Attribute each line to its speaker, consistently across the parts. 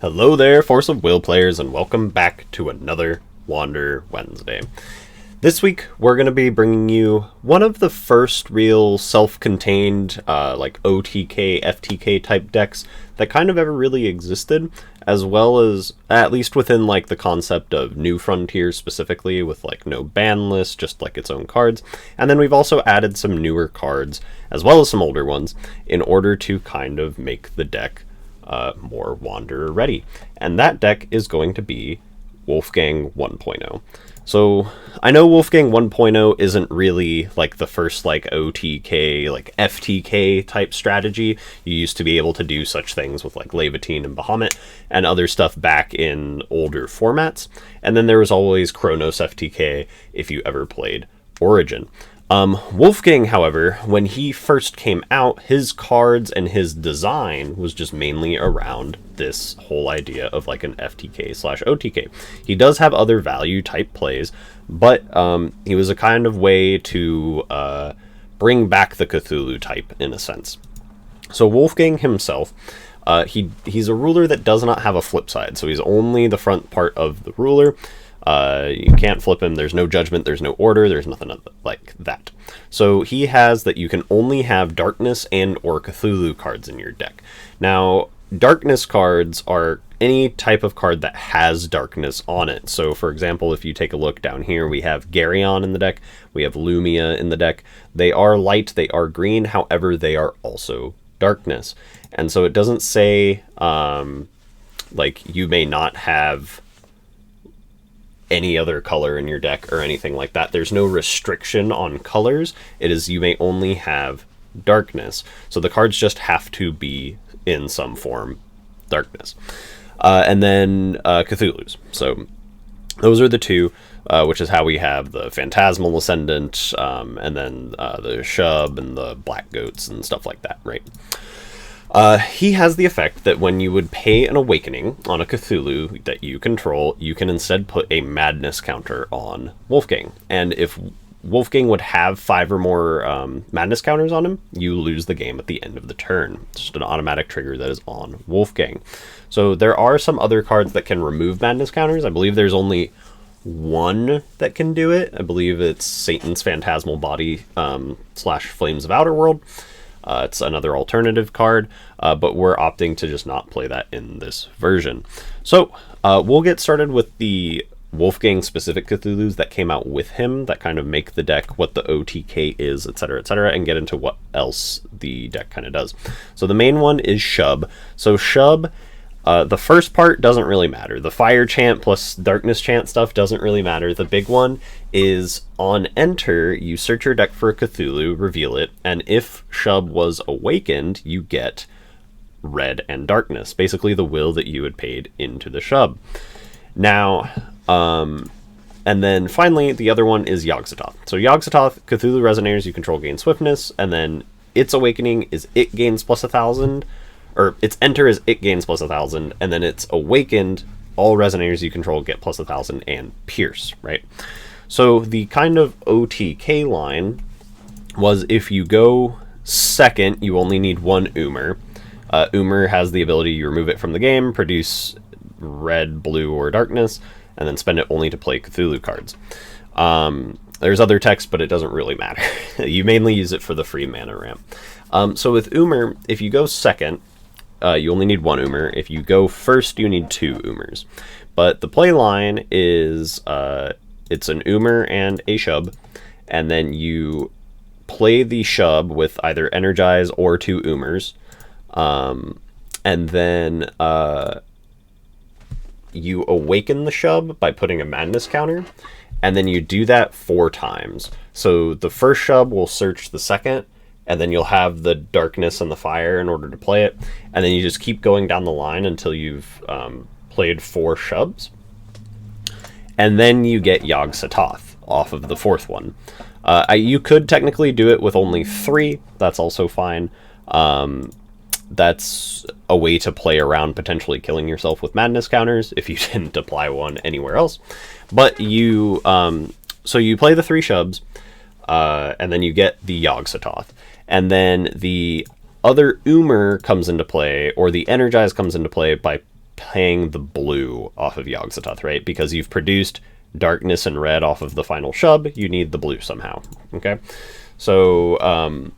Speaker 1: Hello there, Force of Will players, and welcome back to another Wander Wednesday. This week, we're going to be bringing you one of the first real self-contained, like OTK, FTK type decks that kind of ever really existed, as well as, at least within like the concept of New Frontiers specifically, with like no ban list, just like its own cards. And then we've also added some newer cards, as well as some older ones, in order to kind of make the deck more Wanderer ready. And that deck is going to be Wolfgang 1.0. So I know Wolfgang 1.0 isn't really like the first like OTK, like FTK type strategy. You used to be able to do such things with like Levitine and Bahamut and other stuff back in older formats. And then there was always Chronos FTK if you ever played Origin. Wolfgang, however, when he first came out, his cards and his design was just mainly around this whole idea of like an FTK slash OTK. He does have other value type plays, but he was a kind of way to bring back the Cthulhu type in a sense. So Wolfgang himself, he's a ruler that does not have a flip side, so he's only the front part of the ruler. You can't flip him, there's no judgment, there's no order, there's nothing like that. So he has that you can only have darkness and or Cthulhu cards in your deck. Now, darkness cards are any type of card that has darkness on it. So for example, if you take a look down here, we have Garonon in the deck, we have Lumia in the deck. They are light, they are green, however, they are also darkness. And so it doesn't say, like, you may not have any other color in your deck or anything like that. There's no restriction on colors. It is you may only have darkness. So the cards just have to be in some form darkness. And then Cthulhu's. So those are the two, which is how we have the Phantasmal ascendant, and then the Shub and the black goats and stuff like that, right? He has the effect that when you would pay an awakening on a Cthulhu that you control, you can instead put a madness counter on Wolfgang. And if Wolfgang would have 5 or more madness counters on him, you lose the game at the end of the turn. It's just an automatic trigger that is on Wolfgang. So there are some other cards that can remove madness counters. I believe there's only one that can do it. I believe it's Satan's Phantasmal Body slash Flames of Outer World. It's another alternative card, but we're opting to just not play that in this version. So we'll get started with the Wolfgang specific Cthulhus that came out with him that kind of make the deck what the OTK is, etc., and get into what else the deck kind of does. So the main one is Shub. So Shub, the first part doesn't really matter. The fire chant plus darkness chant stuff doesn't really matter. The big one is on enter, you search your deck for a Cthulhu, reveal it, and if Shub was awakened, you get red and darkness, basically the will that you had paid into the Shub. Now, and then finally, the other one is Yog-Sothoth. So Yog-Sothoth, Cthulhu Resonators you control gain swiftness, and then its awakening is it gains plus 1,000, or its enter is it gains plus 1,000, and then it's awakened, all Resonators you control get plus 1,000 and pierce, right? So the kind of OTK line was if you go second, you only need one Umer. Umer has the ability, you remove it from the game, produce red, blue, or darkness, and then spend it only to play Cthulhu cards. There's other text, but it doesn't really matter. You mainly use it for the free mana ramp. So with Umer, if you go second, you only need one Umer. If you go first, you need 2 Umers. But the play line is it's an Umer and a Shub, and then you play the Shub with either Energize or 2 Umers, and then you awaken the Shub by putting a madness counter, and then you do that 4 times. So the first Shub will search the second, and then you'll have the darkness and the fire in order to play it, and then you just keep going down the line until you've played 4 Shubs, and then you get Yog-Sothoth off of the 4th one. You could technically do it with only 3, that's also fine. That's a way to play around potentially killing yourself with madness counters if you didn't apply one anywhere else. But you, so you play the 3 Shubs, and then you get the Yog-Sothoth. And then the other Umer comes into play, or the Energize comes into play by paying the blue off of Yogg-Sothoth, right? Because you've produced darkness and red off of the final shub, you need the blue somehow, okay? So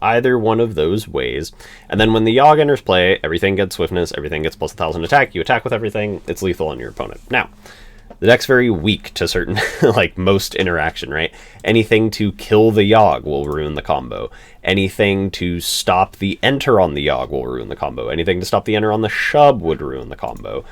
Speaker 1: either one of those ways. And then when the Yogg enters play, everything gets swiftness, everything gets plus 1,000 attack, you attack with everything, it's lethal on your opponent. Now, the deck's very weak to certain, like most interaction, right? Anything to kill the Yogg will ruin the combo. Anything to stop the enter on the Yogg will ruin the combo. Anything to stop the enter on the shub would ruin the combo.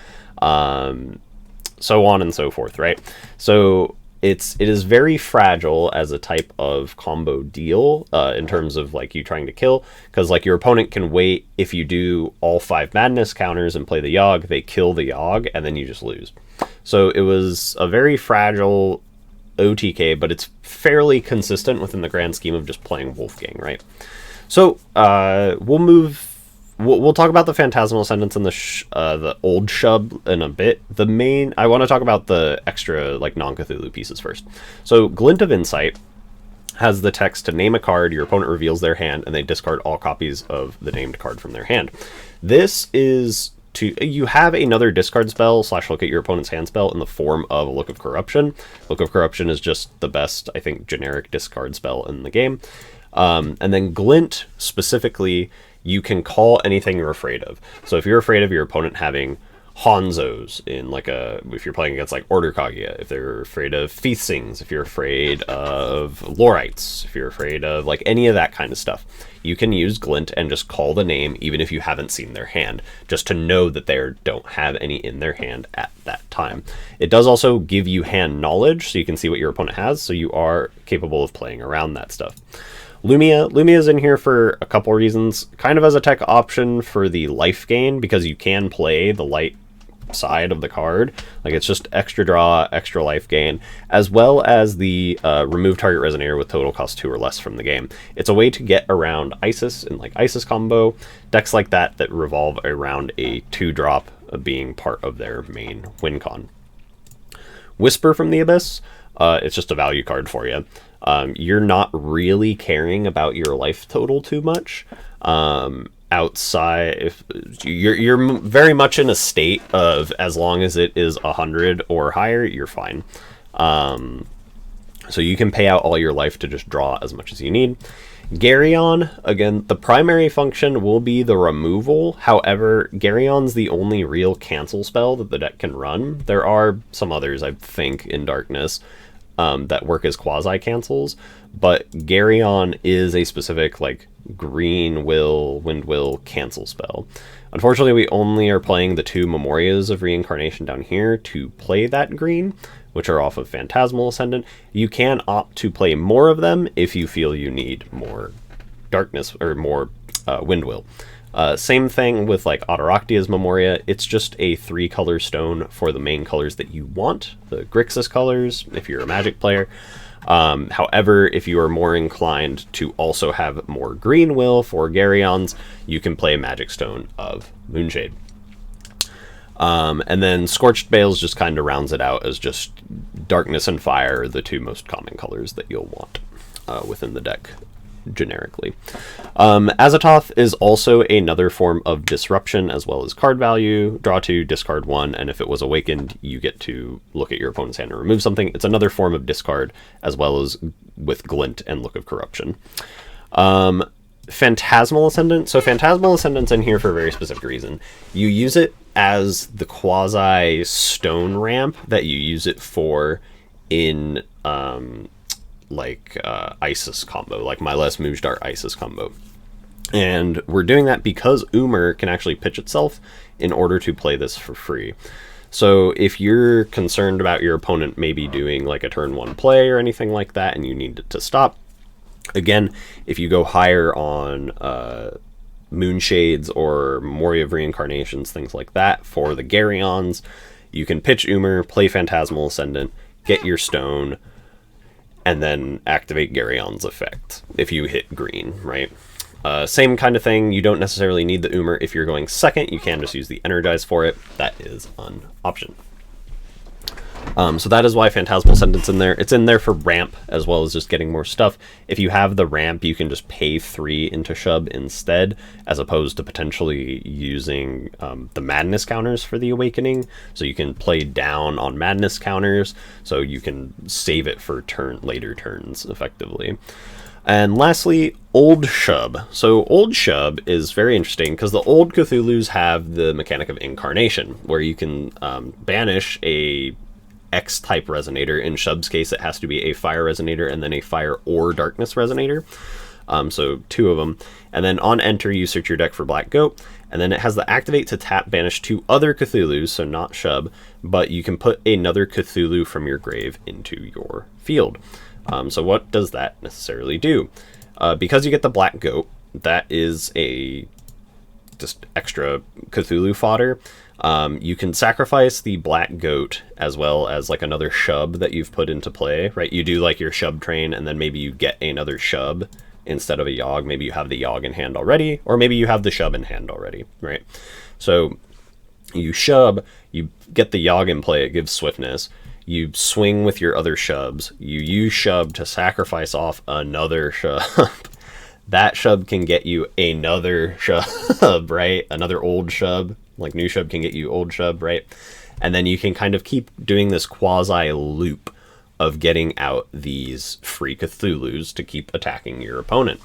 Speaker 1: So on and so forth, right? So it is very fragile as a type of combo deal in terms of like you trying to kill, because like your opponent can wait. If you do all 5 madness counters and play the Yogg, they kill the Yogg and then you just lose. So it was a very fragile OTK, but it's fairly consistent within the grand scheme of just playing Wolfgang, right? So we'll talk about the Phantasmal Ascendants and the old shub in a bit. I want to talk about the extra like non-Cthulhu pieces first. So Glint of Insight has the text to name a card, your opponent reveals their hand, and they discard all copies of the named card from their hand. This is you have another discard spell / look at your opponent's hand spell in the form of Look of Corruption. Look of Corruption is just the best, I think, generic discard spell in the game. And then Glint, specifically, you can call anything you're afraid of. So if you're afraid of your opponent having Hanzos in like if you're playing against like Order Kaguya, if they're afraid of Feathsings, if you're afraid of Lorites, if you're afraid of like any of that kind of stuff, you can use Glint and just call the name even if you haven't seen their hand, just to know that they don't have any in their hand at that time. It does also give you hand knowledge, so you can see what your opponent has, so you are capable of playing around that stuff. Lumia is in here for a couple reasons, kind of as a tech option for the life gain, because you can play the light side of the card, like it's just extra draw, extra life gain, as well as the remove target resonator with total cost 2 or less from the game. It's a way to get around Isis and like Isis combo decks like that revolve around a 2-drop being part of their main win con. Whisper from the Abyss, it's just a value card for you. You're not really caring about your life total too much. Outside, if you're very much in a state of, as long as it is 100 or higher, you're fine. So you can pay out all your life to just draw as much as you need. Garonon, again, the primary function will be the removal. However, Garion's the only real cancel spell that the deck can run. There are some others, I think, in Darkness that work as quasi-cancels, but Garonon is a specific like green will, wind will cancel spell. Unfortunately, we only are playing the 2 Memorias of Reincarnation down here to play that green, which are off of Phantasmal Ascendant. You can opt to play more of them if you feel you need more darkness or more wind will. Same thing with like Autoraktia's Memoria. It's just a 3-color stone for the main colors that you want, the Grixis colors, if you're a Magic player. However, if you are more inclined to also have more green will for Garyons, you can play Magic Stone of Moonshade. And then Scorched Bales just kind of rounds it out as just Darkness and Fire, the 2 most common colors that you'll want within the deck generically. Azoth is also another form of disruption as well as card value. Draw 2, discard 1, and if it was awakened, you get to look at your opponent's hand and remove something. It's another form of discard as well as with Glint and Look of Corruption. Phantasmal Ascendant. So Phantasmal Ascendant's in here for a very specific reason. You use it as the quasi stone ramp that you use it for in Isis combo, like Miles Mujdar Isis combo. And we're doing that because Umar can actually pitch itself in order to play this for free. So if you're concerned about your opponent maybe doing like a turn 1 play or anything like that and you need it to stop, again, if you go higher on Moonshades or Memoria of Reincarnations, things like that, for the Garyons, you can pitch Umar, play Phantasmal Ascendant, get your stone, and then activate Garyon's effect if you hit green, right? Same kind of thing. You don't necessarily need the Umar. If you're going second, you can just use the Energize for it. That is an option. So that is why Phantasmal Ascendant's in there. It's in there for ramp as well as just getting more stuff. If you have the ramp, you can just pay 3 into Shub instead, as opposed to potentially using the Madness counters for the Awakening. So you can play down on Madness counters, so you can save it for later turns, effectively. And lastly, Old Shub. So Old Shub is very interesting because the old Cthulhus have the mechanic of incarnation, where you can banish a X-type resonator. In Shub's case, it has to be a fire resonator and then a fire or darkness resonator. So 2 of them. And then on enter, you search your deck for Black Goat. And then it has the activate to tap banish 2 other Cthulhus, so not Shub, but you can put another Cthulhu from your grave into your field. So what does that necessarily do? Because you get the Black Goat, that is a just extra Cthulhu fodder. You can sacrifice the Black Goat as well as like another Shub that you've put into play, right? You do like your Shub train, and then maybe you get another Shub instead of a Yogg. Maybe you have the Yogg in hand already, or maybe you have the Shub in hand already, right? So you Shub, you get the Yogg in play, it gives swiftness. You swing with your other Shubs. You use Shub to sacrifice off another Shub. That Shub can get you another Shub, right? Another old Shub. Like new Shub can get you old Shub, right? And then you can kind of keep doing this quasi loop of getting out these free Cthulhus to keep attacking your opponent.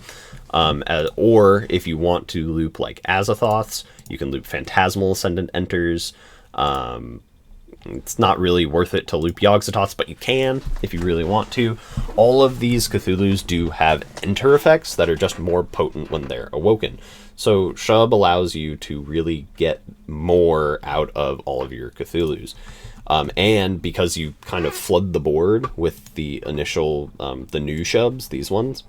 Speaker 1: Or if you want to loop like Azothoths, you can loop Phantasmal Ascendant enters. It's not really worth it to loop Yogg-Sothoths, but you can if you really want to. All of these Cthulhus do have enter effects that are just more potent when they're awoken. So Shub allows you to really get more out of all of your Cthulhus. And because you kind of flood the board with the initial, the new Shubs, these ones,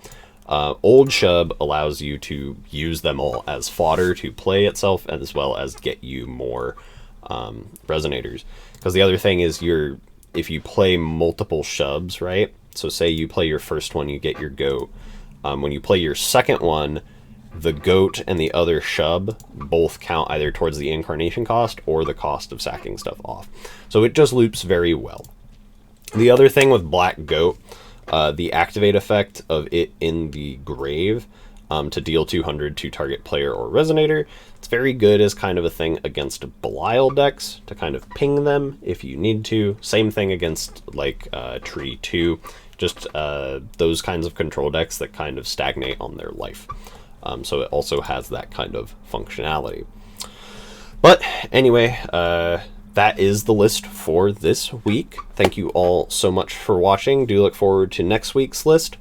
Speaker 1: Old Shub allows you to use them all as fodder to play itself, as well as get you more resonators. Because the other thing is, if you play multiple Shubs, right? So say you play your first one, you get your Goat. When you play your second one, the Goat and the other Shub both count either towards the incarnation cost or the cost of sacking stuff off. So it just loops very well. The other thing with Black Goat, the activate effect of it in the grave, to deal 200 to target player or resonator. It's very good as kind of a thing against Belial decks to kind of ping them if you need to. Same thing against like Tree 2, just those kinds of control decks that kind of stagnate on their life. So it also has that kind of functionality. But anyway, that is the list for this week. Thank you all so much for watching. Do look forward to next week's list.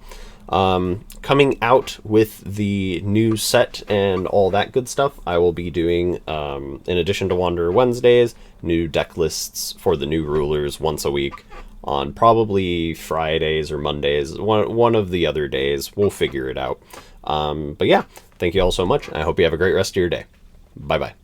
Speaker 1: Coming out with the new set and all that good stuff, I will be doing, in addition to Wanderer Wednesdays, new deck lists for the new rulers once a week on probably Fridays or Mondays, one of the other days. We'll figure it out. But yeah, thank you all so much. I hope you have a great rest of your day. Bye-bye.